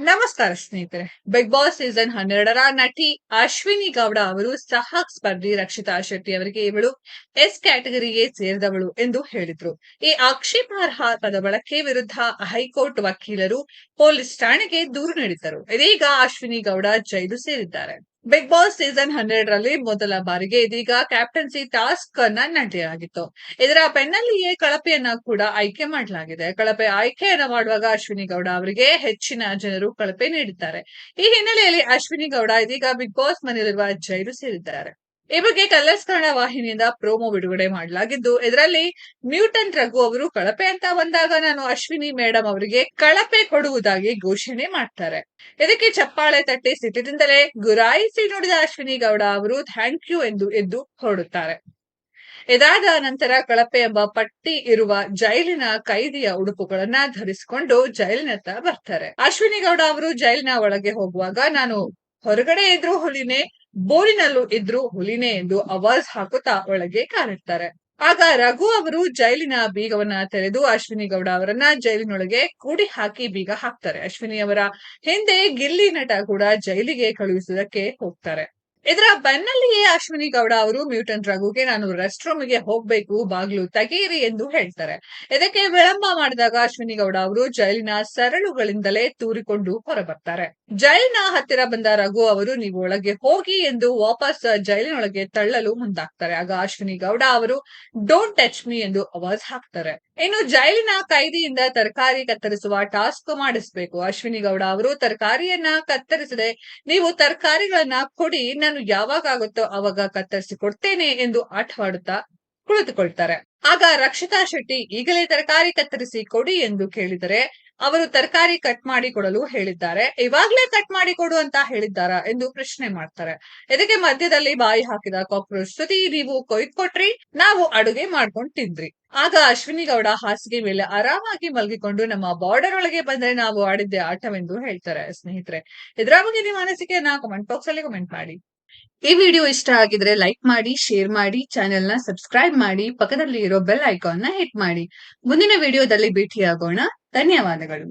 ನಮಸ್ಕಾರ ಸ್ನೇಹಿತರೆ. Big boss season 12ರ ನಟಿ ಅಶ್ವಿನಿ ಗೌಡ ಅವರು ಸಹ ಸ್ಪರ್ಧಿ ರಕ್ಷಿತಾ ಶೆಟ್ಟಿ ಅವರಿಗೆ ಇವಳು ಎಸ್ ಕ್ಯಾಟಗರಿಗೆ ಸೇರಿದವಳು ಎಂದು ಹೇಳಿದ್ರು. ಈ ಆಕ್ಷೇಪಾರ್ಹ ಪದ ಬಳಕೆ ವಿರುದ್ಧ ಹೈಕೋರ್ಟ್ ವಕೀಲರು ಪೊಲೀಸ್ ಠಾಣೆಗೆ ದೂರು ನೀಡಿದ್ದರು. ಇದೀಗ ಅಶ್ವಿನಿ ಗೌಡ ಜೈಲು ಸೇರಿದ್ದಾರೆ. ಬಿಗ್ ಬಾಸ್ ಸೀಸನ್ 12ರಲ್ಲಿ ಮೊದಲ ಬಾರಿಗೆ ಇದೀಗ ಕ್ಯಾಪ್ಟನ್ಸಿ ಟಾಸ್ಕ್ ಅನ್ನ ನಡೆಸಲಾಗಿತ್ತು. ಇದರ ಬೆನ್ನಲ್ಲಿಯೇ ಕಳಪೆಯನ್ನ ಕೂಡ ಆಯ್ಕೆ ಮಾಡಲಾಗಿದೆ. ಕಳಪೆ ಆಯ್ಕೆಯನ್ನ ಮಾಡುವಾಗ ಅಶ್ವಿನಿ ಗೌಡ ಅವರಿಗೆ ಹೆಚ್ಚಿನ ಜನರು ಕಳಪೆ ನೀಡಿದ್ದಾರೆ. ಈ ಹಿನ್ನೆಲೆಯಲ್ಲಿ ಅಶ್ವಿನಿ ಗೌಡ ಇದೀಗ ಬಿಗ್ ಬಾಸ್ ಮನೆಯಲ್ಲಿರುವ ಜೈಲು ಸೇರಿದ್ದಾರೆ. ಈ ಬಗ್ಗೆ ಕಲರ್ಸ್ ಕನ್ನಡ ವಾಹಿನಿಯಿಂದ ಪ್ರೋಮೋ ಬಿಡುಗಡೆ ಮಾಡಲಾಗಿದ್ದು, ಇದರಲ್ಲಿ ಮ್ಯೂಟನ್ ರಘು ಅವರು ಕಳಪೆ ಅಂತ ಬಂದಾಗ ನಾನು ಅಶ್ವಿನಿ ಮೇಡಮ್ ಅವರಿಗೆ ಕಳಪೆ ಕೊಡುವುದಾಗಿ ಘೋಷಣೆ ಮಾಡ್ತಾರೆ. ಇದಕ್ಕೆ ಚಪ್ಪಾಳೆ ತಟ್ಟಿ ಸಿಟ್ಟಿನಿಂದಲೇ ಗುರಾಯಿಸಿ ನೋಡಿದ ಅಶ್ವಿನಿ ಗೌಡ ಅವರು ಥ್ಯಾಂಕ್ ಯು ಎಂದು ಎದ್ದು ಹೊರಡುತ್ತಾರೆ. ಇದಾದ ನಂತರ ಕಳಪೆ ಎಂಬ ಪಟ್ಟಿ ಇರುವ ಜೈಲಿನ ಕೈದಿಯ ಉಡುಪುಗಳನ್ನ ಧರಿಸಿಕೊಂಡು ಜೈಲಿನತ್ತ ಬರ್ತಾರೆ. ಅಶ್ವಿನಿ ಗೌಡ ಅವರು ಜೈಲಿನ ಒಳಗೆ ಹೋಗುವಾಗ ನಾನು ಹೊರಗಡೆ ಇದ್ರು ಹುಲಿನೇ, ಬೋರಿನಲ್ಲೂ ಇದ್ರು ಹುಲಿನೇ ಎಂದು ಆವಾಜ್ ಹಾಕುತ್ತಾ ಒಳಗೆ ಕಾಲಿಡ್ತಾರೆ. ಆಗ ರಘು ಅವರು ಜೈಲಿನ ಬೀಗವನ್ನ ತೆರೆದು ಅಶ್ವಿನಿ ಗೌಡ ಅವರನ್ನ ಜೈಲಿನೊಳಗೆ ಕೂಡಿ ಹಾಕಿ ಬೀಗ ಹಾಕ್ತಾರೆ. ಅಶ್ವಿನಿ ಅವರ ಹಿಂದೆ ಗಿಲ್ಲಿ ನಟ ಕೂಡ ಜೈಲಿಗೆ ಕಳುಹಿಸುವುದಕ್ಕೆ ಹೋಗ್ತಾರೆ. ಇದರ ಬೆನ್ನಲ್ಲಿಯೇ ಅಶ್ವಿನಿ ಗೌಡ ಅವರು ಮ್ಯೂಟನ್ ರಘುಗೆ ನಾನು ರೆಸ್ಟ್ ರೂಮ್ಗೆ ಹೋಗ್ಬೇಕು, ಬಾಗಿಲು ತೆಗೀರಿ ಎಂದು ಹೇಳ್ತಾರೆ. ಇದಕ್ಕೆ ವಿಳಂಬ ಮಾಡಿದಾಗ ಅಶ್ವಿನಿ ಗೌಡ ಅವರು ಜೈಲಿನ ಸರಳುಗಳಿಂದಲೇ ತೂರಿಕೊಂಡು ಹೊರಬರ್ತಾರೆ. ಜೈಲಿನ ಹತ್ತಿರ ಬಂದ ರಘು ಅವರು ನೀವು ಒಳಗೆ ಹೋಗಿ ಎಂದು ವಾಪಸ್ ಜೈಲಿನೊಳಗೆ ತಳ್ಳಲು ಮುಂದಾಗ್ತಾರೆ. ಆಗ ಅಶ್ವಿನಿ ಗೌಡ ಅವರು ಡೋಂಟ್ ಟಚ್ ಮೀ ಎಂದು ಆವಾಜ್ ಹಾಕ್ತಾರೆ. ಇನ್ನು ಜೈಲಿನ ಕೈದಿಯಿಂದ ತರಕಾರಿ ಕತ್ತರಿಸುವ ಟಾಸ್ಕ್ ಮಾಡಿಸಬೇಕು. ಅಶ್ವಿನಿ ಗೌಡ ಅವರು ತರಕಾರಿಯನ್ನ ಕತ್ತರಿಸದೆ ನೀವು ತರಕಾರಿಗಳನ್ನ ಕೊಡಿ, ನಾನು ಯಾವಾಗ ಆಗುತ್ತೋ ಅವಾಗ ಕತ್ತರಿಸಿ ಕೊಡ್ತೇನೆ ಎಂದು ಆಟವಾಡುತ್ತಾ ಕುಳಿತುಕೊಳ್ತಾರೆ. ಆಗ ರಕ್ಷಿತಾ ಶೆಟ್ಟಿ ಈಗಲೇ ತರಕಾರಿ ಕತ್ತರಿಸಿ ಕೊಡಿ ಎಂದು ಕೇಳಿದರೆ ಅವರು ತರಕಾರಿ ಕಟ್ ಮಾಡಿ ಕೊಡಲು ಹೇಳಿದ್ದಾರೆ, ಇವಾಗ್ಲೇ ಕಟ್ ಮಾಡಿ ಕೊಡು ಅಂತ ಹೇಳಿದ್ದಾರಾ ಎಂದು ಪ್ರಶ್ನೆ ಮಾಡ್ತಾರೆ. ಇದಕ್ಕೆ ಮಧ್ಯದಲ್ಲಿ ಬಾಯಿ ಹಾಕಿದ ಕಾಕ್ರೋಚ್ ಸ್ತುತಿ, ನೀವು ಕೊಯ್ಕೊಟ್ರಿ, ನಾವು ಅಡುಗೆ ಮಾಡ್ಕೊಂಡು ತಿಂದ್ರಿ. ಆಗ ಅಶ್ವಿನಿ ಗೌಡ ಹಾಸಿಗೆ ಮೇಲೆ ಆರಾಮಾಗಿ ಮಲಗಿಕೊಂಡು ನಮ್ಮ ಬಾರ್ಡರ್ ಒಳಗೆ ಬಂದ್ರೆ ನಾವು ಆಡಿದ್ದೆ ಆಟವೆಂದು ಹೇಳ್ತಾರೆ. ಸ್ನೇಹಿತರೆ, ಇದರ ಬಗ್ಗೆ ನಿಮ್ಮ ಅನಿಸಿಕೆಯನ್ನ ಕಮೆಂಟ್ ಬಾಕ್ಸ್ ಅಲ್ಲಿ ಕಮೆಂಟ್ ಮಾಡಿ. ಈ ವಿಡಿಯೋ ಇಷ್ಟ ಆಗಿದ್ರೆ ಲೈಕ್ ಮಾಡಿ, ಶೇರ್ ಮಾಡಿ, ಚಾನೆಲ್ ನ ಸಬ್ಸ್ಕ್ರೈಬ್ ಮಾಡಿ, ಪಕ್ಕದಲ್ಲಿ ಇರೋ ಬೆಲ್ ಐಕಾನ್ ನ ಹಿಟ್ ಮಾಡಿ. ಮುಂದಿನ ವಿಡಿಯೋದಲ್ಲಿ ಭೇಟಿಯಾಗೋಣ. ಧನ್ಯವಾದಗಳು.